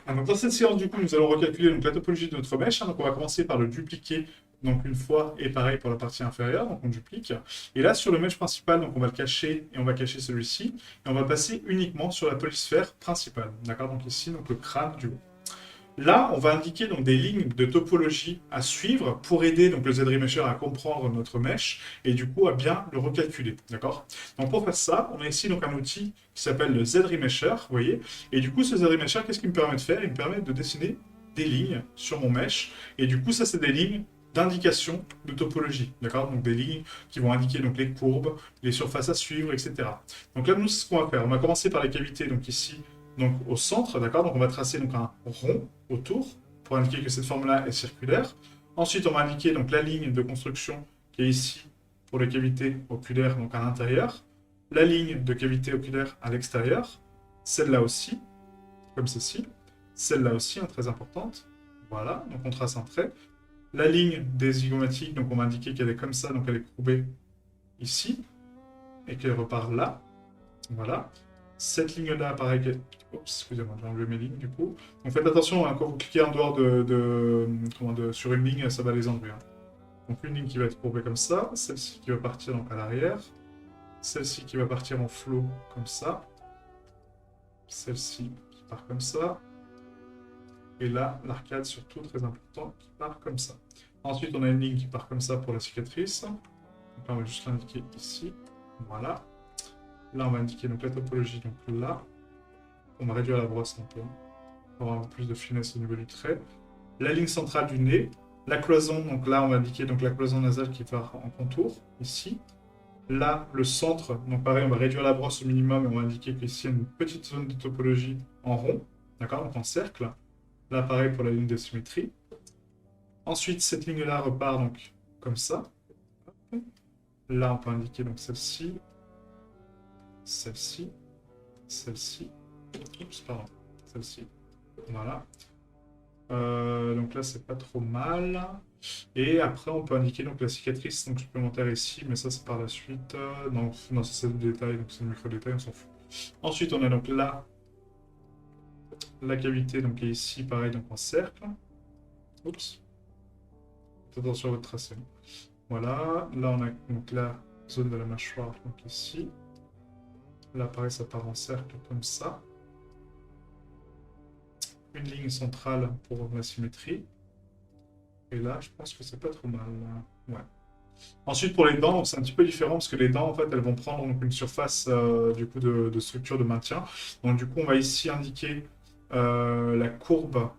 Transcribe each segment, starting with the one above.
Donc dans cette séance, du coup, nous allons recalculer donc, la topologie de notre mèche. Donc on va commencer par le dupliquer donc une fois, et pareil pour la partie inférieure, donc on duplique. Et là, sur le mesh principal, donc on va le cacher, et on va cacher celui-ci, et on va passer uniquement sur la polysphère principale. D'accord. Donc ici, donc le crâne du haut. Là, on va indiquer donc des lignes de topologie à suivre pour aider donc le ZRemesher à comprendre notre mesh et du coup à bien le recalculer, d'accord. Donc pour faire ça, on a ici donc un outil qui s'appelle le ZRemesher, vous voyez. Et du coup, ce ZRemesher, qu'est-ce qu'il me permet de faire? Il me permet de dessiner des lignes sur mon mesh. Et du coup, ça, c'est des lignes d'indication de topologie, d'accord. Donc des lignes qui vont indiquer donc les courbes, les surfaces à suivre, etc. Donc là, nous, c'est ce qu'on va faire. On va commencer par les cavités, donc ici, donc au centre, d'accord. Donc on va tracer donc un rond autour pour indiquer que cette forme-là est circulaire. Ensuite, on va indiquer donc la ligne de construction qui est ici pour les cavités oculaires, donc à l'intérieur. La ligne de cavité oculaire à l'extérieur. Celle-là aussi, comme ceci. Celle-là aussi, hein, très importante. Voilà, donc on trace un trait. La ligne des zygomatiques, donc on va indiquer qu'elle est comme ça, donc elle est courbée ici, et qu'elle repart là. Voilà. Cette ligne-là, pareil, oups, excusez-moi, j'ai enlevé mes lignes du coup. Donc faites attention, hein, quand vous cliquez en dehors sur une ligne, ça va les enlever. Hein. Donc une ligne qui va être courbée comme ça, celle-ci qui va partir donc à l'arrière, celle-ci qui va partir en flow comme ça, celle-ci qui part comme ça, et là, l'arcade surtout, très important, qui part comme ça. Ensuite, on a une ligne qui part comme ça pour la cicatrice. Donc là, on va juste l'indiquer ici. Voilà. Là, on va indiquer donc la topologie, donc là. On va réduire la brosse un peu, hein, pour avoir un peu plus de finesse au niveau du trait. La ligne centrale du nez. La cloison, donc là, on va indiquer donc la cloison nasale qui part en contour, ici. Là, le centre, donc pareil, on va réduire la brosse au minimum et on va indiquer qu'ici, il y a une petite zone de topologie en rond, d'accord, donc en cercle. Là, pareil pour la ligne de symétrie. Ensuite, cette ligne-là repart donc comme ça. Là, on peut indiquer donc celle-ci, celle-ci, celle-ci. Oups, pardon, celle-ci. Voilà. Donc là, c'est pas trop mal. Et après, on peut indiquer donc la cicatrice donc supplémentaire ici, mais ça, c'est par la suite. Non, non, ça, c'est le détail, donc c'est le micro-détail, on s'en fout. Ensuite, on a donc là la cavité donc qui est ici, pareil, donc en cercle. Oups. Faites attention à votre tracé. Voilà. Là, on a donc la zone de la mâchoire, donc ici. Là, pareil, ça part en cercle comme ça. Une ligne centrale pour la symétrie. Et là, je pense que c'est pas trop mal. Ouais. Ensuite, pour les dents, c'est un petit peu différent parce que les dents, en fait, elles vont prendre donc, une surface du coup de structure de maintien. Donc, du coup, on va ici indiquer la courbe.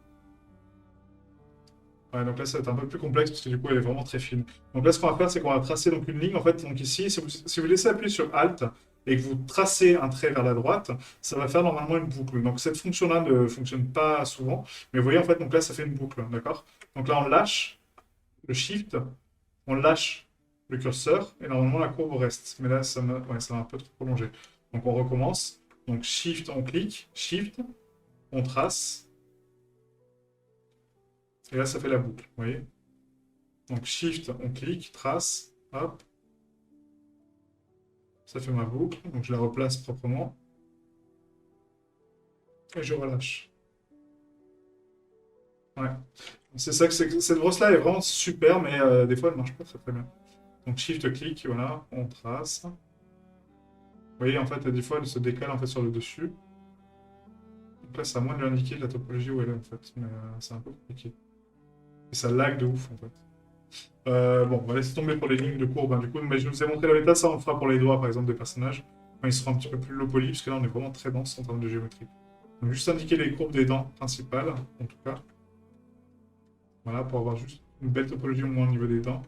Ouais, donc là, ça va être un peu plus complexe parce que du coup, elle est vraiment très fine. Donc là, ce qu'on va faire, c'est qu'on va tracer donc une ligne. En fait, donc ici, si vous laissez appuyer sur Alt et que vous tracez un trait vers la droite, ça va faire normalement une boucle. Donc cette fonction-là ne fonctionne pas souvent, mais vous voyez, en fait, donc là, ça fait une boucle, d'accord? Donc là, on lâche le Shift, on lâche le curseur et normalement la courbe reste. Mais là, ouais, ça va un peu trop prolongé. Donc on recommence. Donc Shift, on clique, Shift, on trace. Et là, ça fait la boucle, vous voyez. Donc Shift, on clique, trace, hop. Ça fait ma boucle. Donc je la replace proprement. Et je relâche. Ouais. C'est ça que cette brosse-là est vraiment super, mais des fois, elle marche pas très très bien. Donc Shift, clic, voilà, on trace. Vous voyez, en fait, des fois, elle se décale en fait sur le dessus. Donc là, c'est à moi de lui indiquer la topologie où elle est, en fait. Mais c'est un peu compliqué. Et ça lag de ouf, en fait. Bon, on va laisser tomber pour les lignes de courbe, hein, du coup. Mais je vous ai montré la méthode, ça on le fera pour les doigts, par exemple, des personnages. Quand ils seront un petit peu plus low poly, parce que là, on est vraiment très dense en termes de géométrie. Donc juste indiquer les courbes des dents principales, en tout cas. Voilà, pour avoir juste une belle topologie au moins au niveau des dents.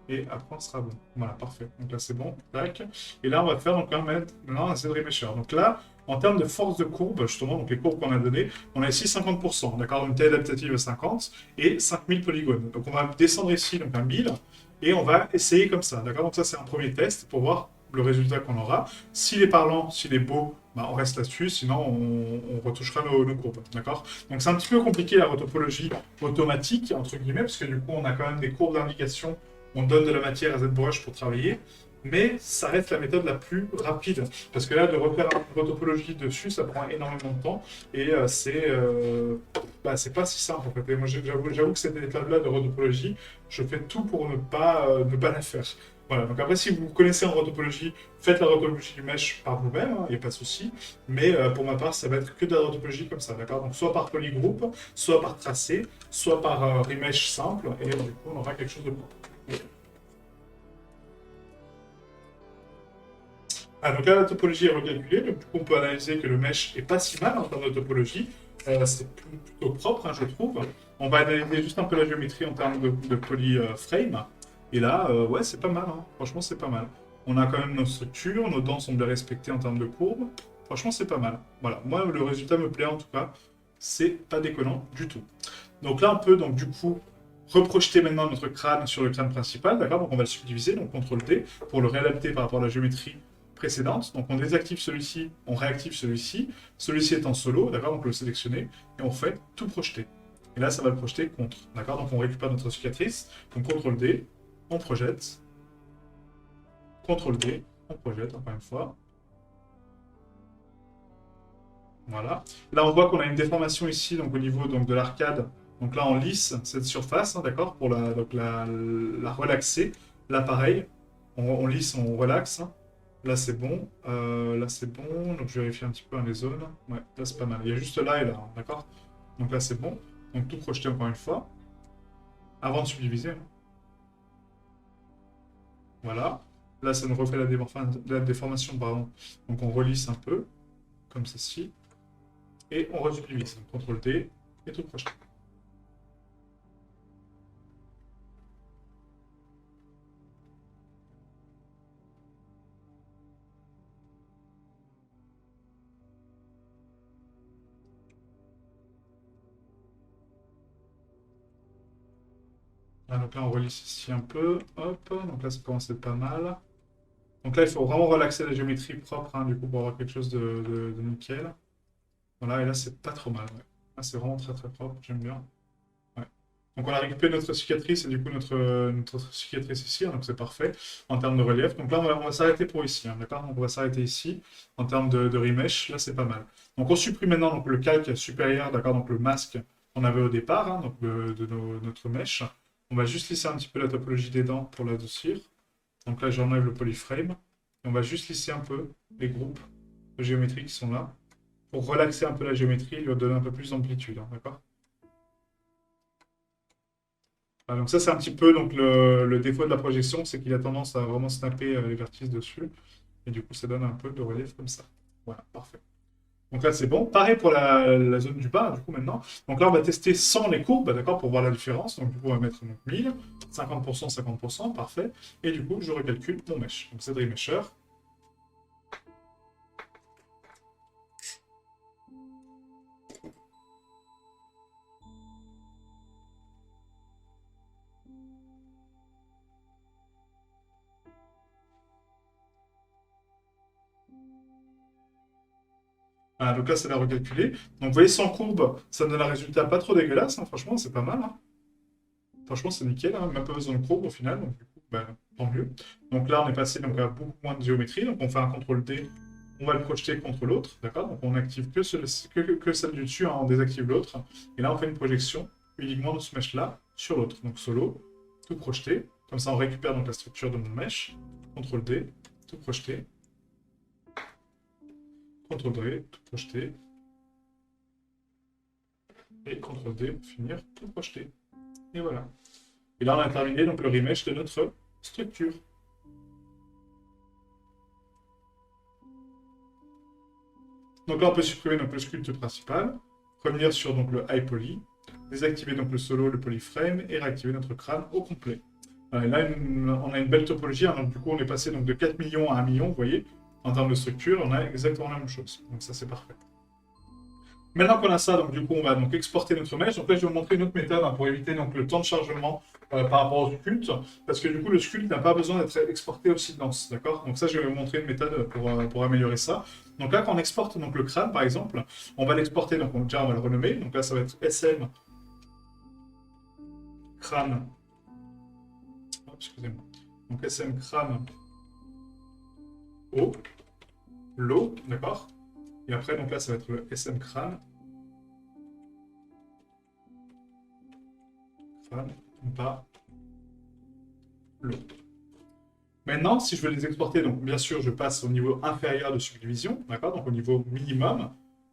Et après, on sera bon. Voilà, parfait. Donc là, c'est bon. Tac. Et là, on va faire donc maintenant un ZRemesher. Donc là, en termes de force de courbe, justement, donc les courbes qu'on a données, on a ici 50%. D'accord? Donc taille adaptative à 50 et 5000 polygones. Donc on va descendre ici, donc à 1000, et on va essayer comme ça. D'accord? Donc ça, c'est un premier test pour voir le résultat qu'on aura. S'il est parlant, s'il est beau, bah, on reste là-dessus, sinon on retouchera nos courbes. D'accord? Donc c'est un petit peu compliqué la retopologie automatique, entre guillemets, parce que du coup, on a quand même des courbes d'indication. On donne de la matière à ZBrush pour travailler. mais ça reste la méthode la plus rapide. Parce que là, de refaire une retopologie dessus, ça prend énormément de temps, et c'est pas si simple en fait. Et moi, j'avoue que cette étape-là de retopologie, je fais tout pour ne pas la faire. Voilà, donc après, si vous connaissez en retopologie, faites la retopologie du mesh par vous-même, il n'y a pas de souci. Mais pour ma part, ça va être que de la retopologie comme ça, d'accord? Donc soit par polygroupe, soit par tracé, soit par remesh simple, et du coup, on aura quelque chose de bon. Ah, donc là, la topologie est recalculée, donc du coup, on peut analyser que le mesh est pas si mal en termes de topologie. C'est plutôt propre, hein, je trouve. On va analyser juste un peu la géométrie en termes de polyframe. Et là, ouais, c'est pas mal, hein. Franchement, c'est pas mal. On a quand même nos structures, nos dents sont bien respectées en termes de courbes. Franchement, c'est pas mal. Voilà, moi, le résultat me plaît en tout cas. C'est pas déconnant du tout. Donc là, on peut donc du coup reprojeter maintenant notre crâne sur le crâne principal, d'accord? Donc on va le subdiviser, donc CTRL-D, pour le réadapter par rapport à la géométrie précédente. Donc on désactive celui-ci, on réactive celui-ci. Celui-ci est en solo, d'accord? Donc on le sélectionner, et on fait tout projeter. Et là, ça va le projeter contre, d'accord? Donc on récupère notre cicatrice, donc CTRL-D, on projette, CTRL-D, on projette encore une fois. Voilà. Là, on voit qu'on a une déformation ici, donc au niveau donc, de l'arcade. Donc là, on lisse cette surface, hein, d'accord, pour la relaxer. Là, pareil, on lisse, on relaxe, hein. Là, c'est bon. Là, c'est bon. Donc, je vérifie un petit peu hein, les zones. Ouais, là, c'est pas mal. Il y a juste là et là, hein, d'accord? Donc là, c'est bon. Donc, tout projeter encore une fois. Avant de subdiviser, hein. Voilà. Là, ça nous refait la déformation, pardon. Donc, on relisse un peu, comme ceci. Et on resubdivise. Donc, CTRL-D et tout projeter. Ah, donc là, on relisse ici un peu. Hop. Donc là, ça commence à être pas mal. Donc là, il faut vraiment relaxer la géométrie propre, hein, du coup, pour avoir quelque chose de nickel. Voilà, et là, c'est pas trop mal. Ouais. Là, c'est vraiment très très propre. J'aime bien. Ouais. Donc on a récupéré notre cicatrice et du coup notre cicatrice ici, hein, donc c'est parfait en termes de relief. Donc là, on va s'arrêter pour ici, hein, d'accord? Donc on va s'arrêter ici en termes de remesh. Là, c'est pas mal. Donc on supprime maintenant donc, le calque supérieur, d'accord? Donc le masque qu'on avait au départ, hein, donc notre mesh. On va juste lisser un petit peu la topologie des dents pour l'adoucir. Donc là, j'enlève le polyframe. Et on va juste lisser un peu les groupes de géométrie qui sont là pour relaxer un peu la géométrie et lui donner un peu plus d'amplitude, hein, d'accord? Voilà, donc ça, c'est un petit peu donc, le défaut de la projection, c'est qu'il a tendance à vraiment snapper les vertices dessus. Et du coup, ça donne un peu de relief comme ça. Voilà, parfait. Donc là, c'est bon. Pareil pour la zone du bas, du coup, maintenant. Donc là, on va tester sans les courbes, d'accord, pour voir la différence. Donc du coup, on va mettre donc, 1000, 50%, 50%, parfait. Et du coup, je recalcule mon mesh. Donc c'est de remesher. Voilà, donc là, ça l'a recalculé. Donc vous voyez, sans courbe, ça me donne un résultat pas trop dégueulasse, hein. Franchement, c'est pas mal, hein. Franchement, c'est nickel, hein. Même pas besoin de courbe au final, donc du coup, bah, tant mieux. Donc là, on est passé donc, à beaucoup moins de géométrie, donc on fait un CTRL-D, on va le projeter contre l'autre, d'accord? Donc on active que celle du dessus, hein, on désactive l'autre. Et là, on fait une projection uniquement de ce mesh-là sur l'autre. Donc solo, tout projeté. Comme ça, on récupère donc la structure de mon mesh. CTRL-D, tout projeté. CTRL-D, tout projeté. Et CTRL-D pour finir, tout projeté. Et voilà. Et là, on a terminé donc, le remesh de notre structure. Donc là, on peut supprimer donc, le sculpte principal, revenir sur donc, le high poly, désactiver donc, le solo, le polyframe et réactiver notre crâne au complet. Et là, on a une belle topologie, hein, donc du coup, on est passé donc, de 4 millions à 1 million, vous voyez. En termes de structure, on a exactement la même chose. Donc ça, c'est parfait. Maintenant qu'on a ça, donc du coup, on va donc exporter notre mesh. Donc là, je vais vous montrer une autre méthode hein, pour éviter donc, le temps de chargement par rapport au sculpte, parce que du coup, le sculpte n'a pas besoin d'être exporté au silence, d'accord? Donc ça, je vais vous montrer une méthode pour améliorer ça. Donc là, quand on exporte donc, le crâne, par exemple, on va l'exporter, donc déjà, on va le renommer. Donc là, ça va être SM crâne. Oh, excusez-moi. Donc SM crâne haut, low, d'accord? Et après, donc là, ça va être le SM crâne. Crâne, bas, low. Maintenant, si je veux les exporter, donc bien sûr, je passe au niveau inférieur de subdivision, d'accord? Donc au niveau minimum.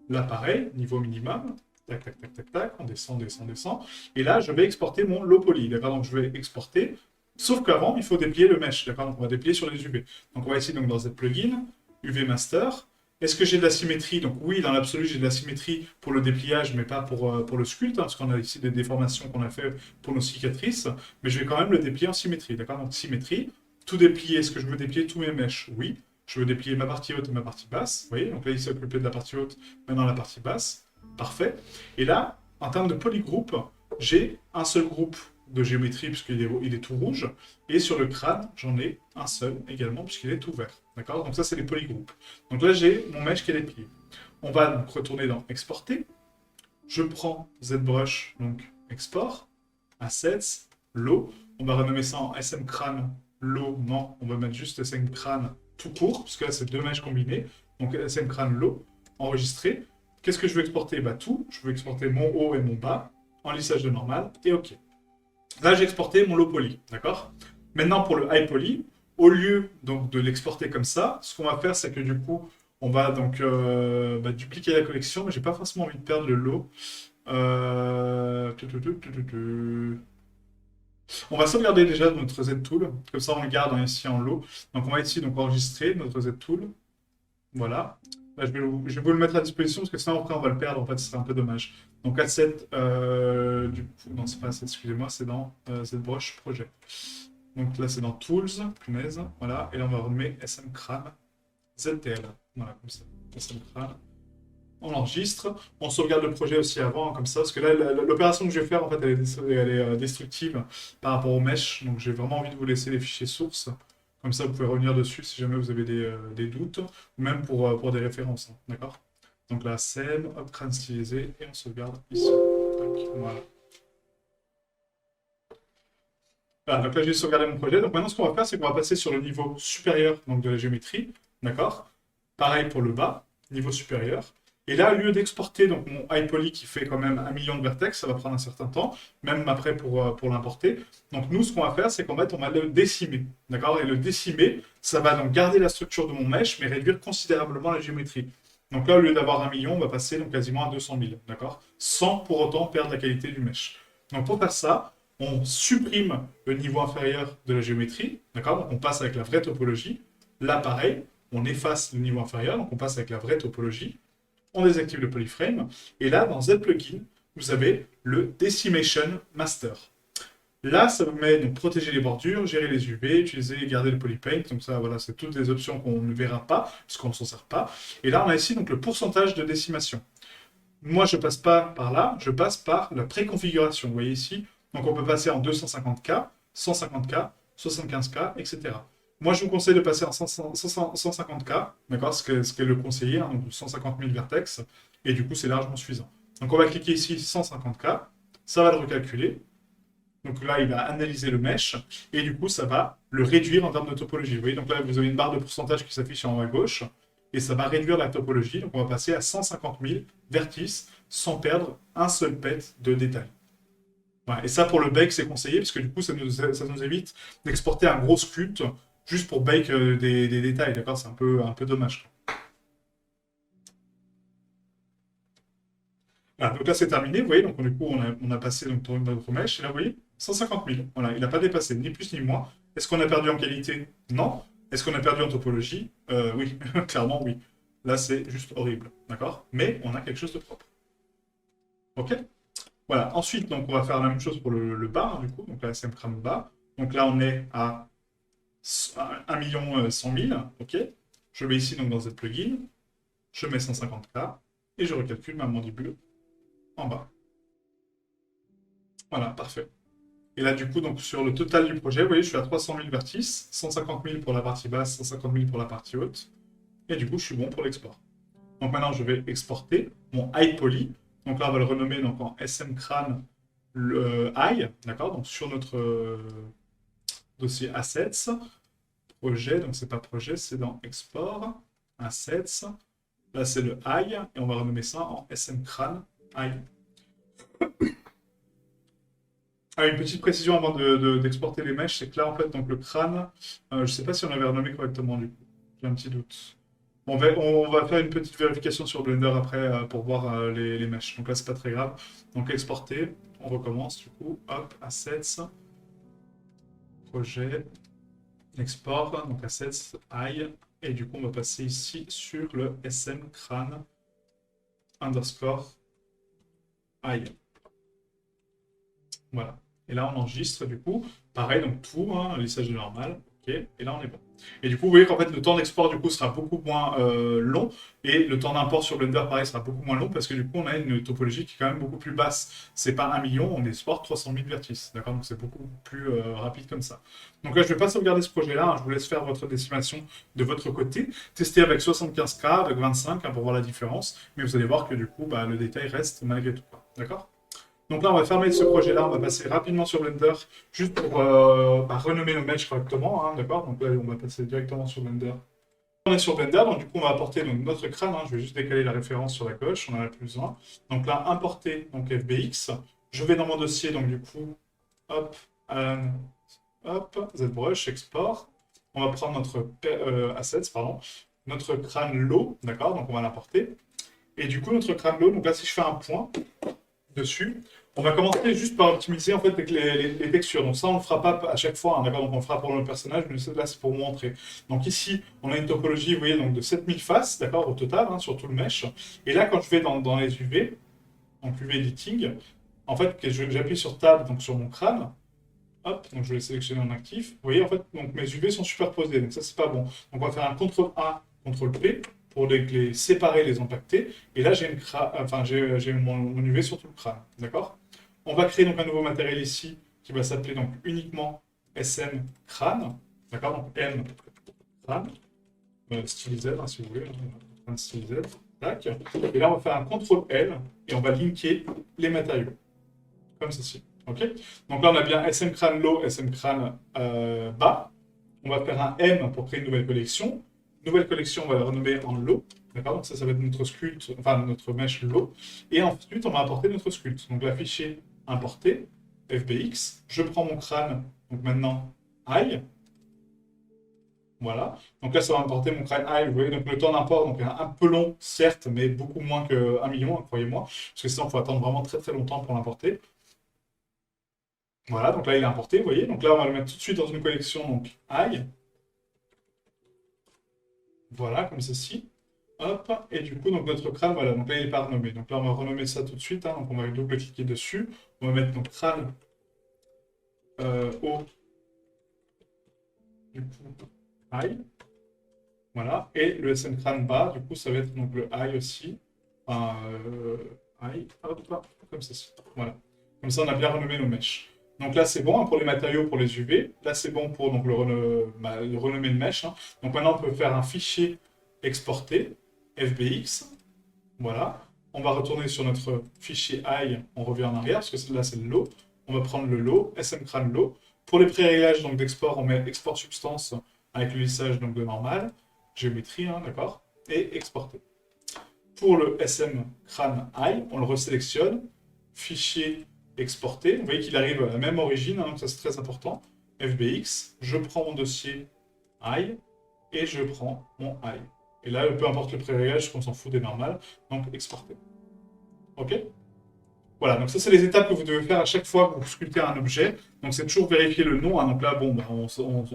Là, pareil, niveau minimum. Tac, tac, tac, tac, tac. On descend, descend, descend. Et là, je vais exporter mon low poly, d'accord? Donc je vais exporter. Sauf qu'avant, il faut déplier le mesh, d'accord? Donc on va déplier sur les UV. Donc on va ici donc, dans Z plugin, UV master. Est-ce que j'ai de la symétrie? Donc oui, dans l'absolu, j'ai de la symétrie pour le dépliage, mais pas pour le sculpte, hein, parce qu'on a ici des déformations qu'on a fait pour nos cicatrices. Mais je vais quand même le déplier en symétrie, d'accord? Donc symétrie, tout déplier. Est-ce que je veux déplier tous mes meshs? Oui. Je veux déplier ma partie haute et ma partie basse. Vous voyez? Donc là, il s'est occupé de la partie haute, maintenant la partie basse. Parfait. Et là, en termes de polygroupe, j'ai un seul groupe de géométrie, puisqu'il est tout rouge. Et sur le crâne, j'en ai un seul également, puisqu'il est tout vert. D'accord? Donc ça, c'est les polygroupes. Donc là, j'ai mon mesh qui est déplié. On va donc retourner dans Exporter. Je prends ZBrush, donc Export, Assets, Low. On va renommer ça en SM Crâne Low. Non, on va mettre juste SM Crâne tout court, parce que là, c'est deux mèches combinées. Donc SM Crâne Low, enregistré. Qu'est-ce que je veux exporter? Bah tout. Je veux exporter mon haut et mon bas en lissage de normal et OK. Là, j'ai exporté mon low poly, d'accord? Maintenant, pour le high poly, au lieu donc de l'exporter comme ça, ce qu'on va faire, c'est que du coup, on va donc dupliquer la collection, mais j'ai pas forcément envie de perdre le low. On va sauvegarder déjà notre Z-Tool, comme ça on le garde ici en low. Donc on va ici donc enregistrer notre Z-Tool. Voilà. Là, je vais vous le mettre à disposition parce que sinon après on va le perdre, en fait c'est un peu dommage. Donc asset, du coup, non c'est pas asset, excusez-moi, c'est dans ZBrush Projet. Donc là c'est dans Tools, punaise, voilà, et là on va remettre SM Crâne, ZTL, voilà comme ça, SM Crâne. On enregistre, on sauvegarde le projet aussi avant, hein, comme ça, parce que là l'opération que je vais faire en fait elle est destructive par rapport au mesh, donc j'ai vraiment envie de vous laisser les fichiers sources. Comme ça, vous pouvez revenir dessus si jamais vous avez des doutes, ou même pour des références, hein, d'accord? Donc là, save, hop, crâne stylisé, et on sauvegarde ici. Voilà. Voilà, donc là, j'ai sauvegardé mon projet. Donc maintenant, ce qu'on va faire, c'est qu'on va passer sur le niveau supérieur donc de la géométrie, d'accord? Pareil pour le bas, niveau supérieur. Et là, au lieu d'exporter donc mon high poly qui fait quand même 1 million de vertex, ça va prendre un certain temps, même après pour l'importer. Donc nous, ce qu'on va faire, c'est qu'en fait, on va le décimer, d'accord? Et le décimer, ça va donc garder la structure de mon mesh, mais réduire considérablement la géométrie. Donc là, au lieu d'avoir 1 million, on va passer donc quasiment à 200 000, d'accord? Sans pour autant perdre la qualité du mesh. Donc pour faire ça, on supprime le niveau inférieur de la géométrie, d'accord? Donc on passe avec la vraie topologie. Là, pareil, on efface le niveau inférieur, donc on passe avec la vraie topologie. On désactive le polyframe. Et là, dans Z-Plugin, vous avez le Decimation Master. Là, ça vous met donc protéger les bordures, gérer les UV, utiliser et garder le polypaint. Donc ça, voilà, c'est toutes les options qu'on ne verra pas, parce qu'on ne s'en sert pas. Et là, on a ici donc le pourcentage de décimation. Moi, je passe pas par là, je passe par la préconfiguration. Vous voyez ici, donc on peut passer en 250K, 150K, 75K, etc. Moi, je vous conseille de passer en 150K, d'accord, ce qu'est le conseiller, hein, donc 150 000 vertex, et du coup, c'est largement suffisant. Donc, on va cliquer ici 150K, ça va le recalculer. Donc là, il va analyser le mesh, et du coup, ça va le réduire en termes de topologie. Vous voyez, donc là, vous avez une barre de pourcentage qui s'affiche en haut à gauche, et ça va réduire la topologie. Donc, on va passer à 150 000 vertices sans perdre un seul pet de détail. Voilà. Et ça, pour le bake, c'est conseillé, parce que du coup, ça nous évite d'exporter un gros sculpte juste pour bake des détails, d'accord? C'est un peu dommage. Voilà, donc là, c'est terminé, vous voyez, donc du coup, on a passé donc, notre mèche, et là, vous voyez, 150 000. Voilà, il n'a pas dépassé, ni plus ni moins. Est-ce qu'on a perdu en qualité? Non. Est-ce qu'on a perdu en topologie? Oui, clairement, oui. Là, c'est juste horrible, d'accord? Mais on a quelque chose de propre. OK? Voilà, ensuite, donc, on va faire la même chose pour le bas, hein, du coup, donc la SM crâne bas. Donc là, on est à 1 100 000, OK? Je vais ici donc dans cette plugin, je mets 150K et je recalcule ma mandibule en bas. Voilà, parfait. Et là, du coup, donc sur le total du projet, vous voyez, je suis à 300 000 vertices, 150 000 pour la partie basse, 150 000 pour la partie haute. Et du coup, je suis bon pour l'export. Donc maintenant, je vais exporter mon high poly. Donc là, on va le renommer donc, en SM crâne high, d'accord? Donc sur notre dossier assets, projet, donc c'est pas projet, c'est dans export, assets, là c'est le eye, et on va renommer ça en smcran eye. Ah, une petite précision avant d'exporter les mèches, c'est que là, en fait, donc le crâne, je sais pas si on l'avait renommé correctement, du coup. J'ai un petit doute. Bon, on va faire une petite vérification sur Blender après pour voir les mèches. Donc là, c'est pas très grave. Donc exporter, on recommence, du coup. Hop, assets, projet, export, donc assets, eye. Et du coup, on va passer ici sur le SM crâne underscore eye. Voilà. Et là, on enregistre du coup. Pareil, donc tout, hein, lissage de normal. Ok. Et là, on est bon. Et du coup, vous voyez qu'en fait, le temps d'export du coup sera beaucoup moins long. Et le temps d'import sur Blender, pareil, sera beaucoup moins long parce que du coup, on a une topologie qui est quand même beaucoup plus basse. C'est pas 1 million, on exporte 300 000 vertices. D'accord. Donc c'est beaucoup plus rapide comme ça. Donc là, je vais pas sauvegarder ce projet-là. Hein, je vous laisse faire votre décimation de votre côté. Tester avec 75K, avec 25 hein, pour voir la différence. Mais vous allez voir que du coup, bah, le détail reste malgré tout. D'accord. Donc là, on va fermer ce projet-là, on va passer rapidement sur Blender, juste pour bah, renommer nos mèches correctement, hein, d'accord. Donc là, on va passer directement sur Blender. On est sur Blender, donc du coup, on va importer donc, notre crâne, hein, je vais juste décaler la référence sur la gauche, on en a plus besoin. Donc là, importer donc FBX, je vais dans mon dossier, donc du coup, hop, hop, ZBrush, export. On va prendre notre assets, pardon, notre crâne low, d'accord, donc on va l'importer. Et du coup, notre crâne low, donc là, si je fais un point, dessus. On va commencer juste par optimiser en fait avec les textures. Donc ça, on ne le fera pas à chaque fois, hein, d'accord. Donc on le fera pour le personnage, mais là c'est pour vous montrer. Donc ici, on a une topologie, vous voyez, donc de 7000 faces, d'accord, au total, hein, sur tout le mesh. Et là, quand je vais dans les UV, donc UV Editing, en fait, j'appuie sur Tab, donc sur mon crâne. Hop, donc je vais sélectionner en actif. Vous voyez, en fait, donc mes UV sont superposés, donc ça c'est pas bon. Donc on va faire un CTRL A, CTRL P pour les séparer, les impacter. Et là, j'ai mon UV sur tout le crâne, d'accord. On va créer donc un nouveau matériel ici qui va s'appeler donc uniquement SM crâne, d'accord. Donc M crâne, stylisé, hein, si vous voulez, crâne stylisé. Tac. Et là, on va faire un CTRL L et on va linker les matériaux, comme ceci. Ok. Donc là, on a bien SM crâne low, SM crâne bas. On va faire un M pour créer une nouvelle collection. Nouvelle collection, on va la renommer en low. D'accord. Donc ça va être notre sculpte, enfin notre mesh low. Et ensuite, on va importer notre sculpte. Donc là, fichier importer, FBX. Je prends mon crâne, donc maintenant I. Voilà. Donc là, ça va importer mon crâne I. Vous voyez, donc le temps d'import donc, est un peu long, certes, mais beaucoup moins que 1 million, hein, croyez-moi. Parce que sinon, il faut attendre vraiment très très longtemps pour l'importer. Voilà, donc là, il est importé, vous voyez. Donc là, on va le mettre tout de suite dans une collection, donc I. Voilà, comme ceci. Hop, et du coup, donc notre crâne, voilà, donc là, il n'est pas renommé. Donc là, on va renommer ça tout de suite, hein, donc on va double-cliquer dessus. On va mettre notre crâne au, du coup, I. Voilà, et le SM crâne bas, du coup, ça va être donc le I aussi. Enfin, I, hop, comme ceci. Voilà. Comme ça, on a bien renommé nos mèches. Donc là, c'est bon hein, pour les matériaux, pour les UV. Là, c'est bon pour donc, le renommer de mèche. Hein. Donc maintenant, on peut faire un fichier exporté, FBX. Voilà. On va retourner sur notre fichier I, on revient en arrière, parce que là, c'est le low. On va prendre le low, SM crâne low. Pour les pré-réglages d'export, on met export substance avec le lissage donc, de normal, géométrie, hein, d'accord, et exporter. Pour le SM crâne I, on le resélectionne, fichier exporté. Vous voyez qu'il arrive à la même origine, hein, donc ça c'est très important. FBX, je prends mon dossier I et je prends mon I. Et là, peu importe le pré-réglage, on s'en fout des normales, donc exporter. Ok. Voilà, donc ça c'est les étapes que vous devez faire à chaque fois que vous sculptez un objet. Donc c'est toujours vérifier le nom, hein. Donc là, bon, bah, on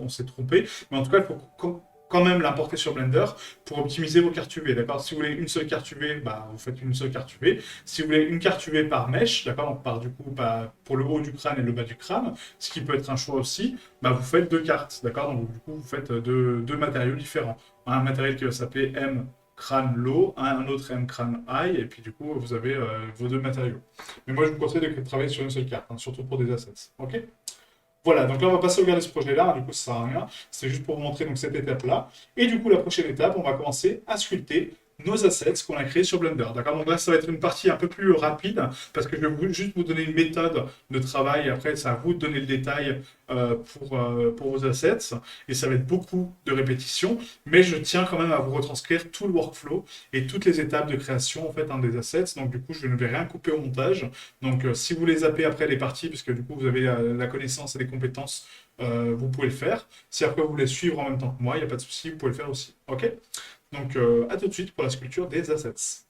s'est trompé. Mais en tout cas, il faut quand même l'importer sur Blender pour optimiser vos cartes UV. D'accord. Si vous voulez une seule carte UV, bah, vous faites une seule carte UV. Si vous voulez une carte UV par mèche, d'accord, donc par du coup, bah, pour le haut du crâne et le bas du crâne, ce qui peut être un choix aussi, bah, vous faites deux cartes. D'accord. Donc du coup, vous faites deux matériaux différents. Un matériel qui va s'appeler M crâne low, un autre M crâne high, et puis du coup, vous avez vos deux matériaux. Mais moi, je vous conseille de travailler sur une seule carte, hein, surtout pour des assets. Ok. Voilà, donc là, on va pas sauvegarder ce projet-là, hein, du coup, ça sert à rien. C'est juste pour vous montrer donc, cette étape-là. Et du coup, la prochaine étape, on va commencer à sculpter nos assets qu'on a créés sur Blender. D'accord? Donc là, ça va être une partie un peu plus rapide parce que je vais juste vous donner une méthode de travail. Et après, c'est à vous de donner le détail pour vos assets. Et ça va être beaucoup de répétitions. Mais je tiens quand même à vous retranscrire tout le workflow et toutes les étapes de création en fait, des assets. Donc du coup, je ne vais rien couper au montage. Donc si vous les zappez après les parties, parce que du coup, vous avez la connaissance et les compétences, vous pouvez le faire. Si après vous voulez suivre en même temps que moi, il n'y a pas de souci, vous pouvez le faire aussi. Ok? Donc à tout de suite pour la sculpture des assets.